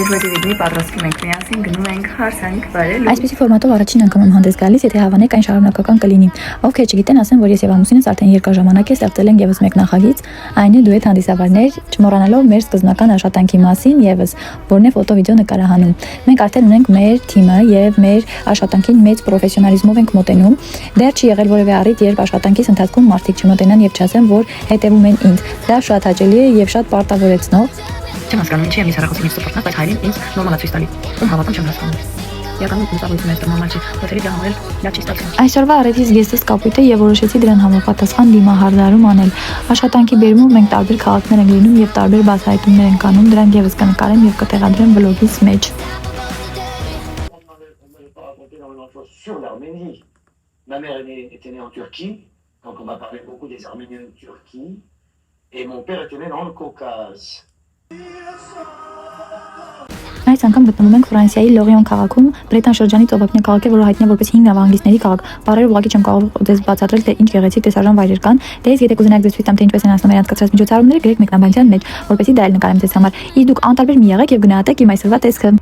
Երբևէ պատրաստվում ենք միասին գնում ենք հարսանիք վարել։ Այսպիսի ֆորմատով առաջին անգամ եմ հանդես գալիս, եթե հավանեք այն շարունակական կլինի։ Ովքեր չգիտեն, ասեմ, որ ես եւ ամուսինս արդեն երկար ժամանակ է ստեղծել ենք եւս մեկ նախագիծ, այն է դուետ հանդիսավարներ, չմոռանալով մեր սկզբնական աշխատանքի մասին եւս, որն է ֆոտո-վիդեո նկարահանում։ Մենք արդեն ունենք մեր թիմը եւ մեր աշխատանքին մեծ պրոֆեսիոնալիզմով ենք մոտենում։ Դեռ չի եղել որևէ առիթ, երբ աշխատանքիս ընթացքում մարդիկ չմոտենան եւ չասեն, որ հետեւում են ինձ։ Դա շատ հաճելի է եւ շատ պարտավորեցնող։ Չեմ հասկանում, ինչի եմ ես հեռախոսին ինձ սպորտնած, բայց հայրին ինձ նորմալ է ցույց տալի։ Ում հավատում չեմ հասկանում։ Իրականում ինստագրամում ես նորմալ չի, հոթելի դա համել լավ չի ստացվում։ Այսօրվա առիթից գեստս կապույտ է եւ որոշեցի դրան համապատասխան դիմահարդարում անել։ Աշխատանքի բերումով մենք տարբեր քաղաքներ ենք լինում եւ տարբեր բացահայտումներ ենք անում, դրանք եւս կնկարեմ եւ կտեղադրեմ վլոգից մեջ։ Sur l'Arménie. Ma mère était née en Turquie, donc on m'a parlé beaucoup des Arméniens de Turquie, et mon père était né dans le Caucase. Այս անգամ գտնվում ենք Ֆրանսիայի Լորիոն քաղաքում, Բրետան շրջանի ծովափնյա քաղաք է, որը հայտնի է որպես 5 նավահանգիստների քաղաք։ Բառերով ուղղակի չեմ կարող ձեզ բացատրել, թե ինչ գեղեցիկ տեսարժան վայրեր կան։ Դե իսկ եթե կուզենաք ձեզ ցույց տամ, թե ինչպես են անցնում իրենց կացրած միջոցառումները, գրեք մեկնաբանության մեջ, որպեսզի դա էլ նկարեմ ձեզ համար։ Իսկ դուք անտարբեր մի եղեք եւ գնահատեք իմ այսօրվա տեսքը։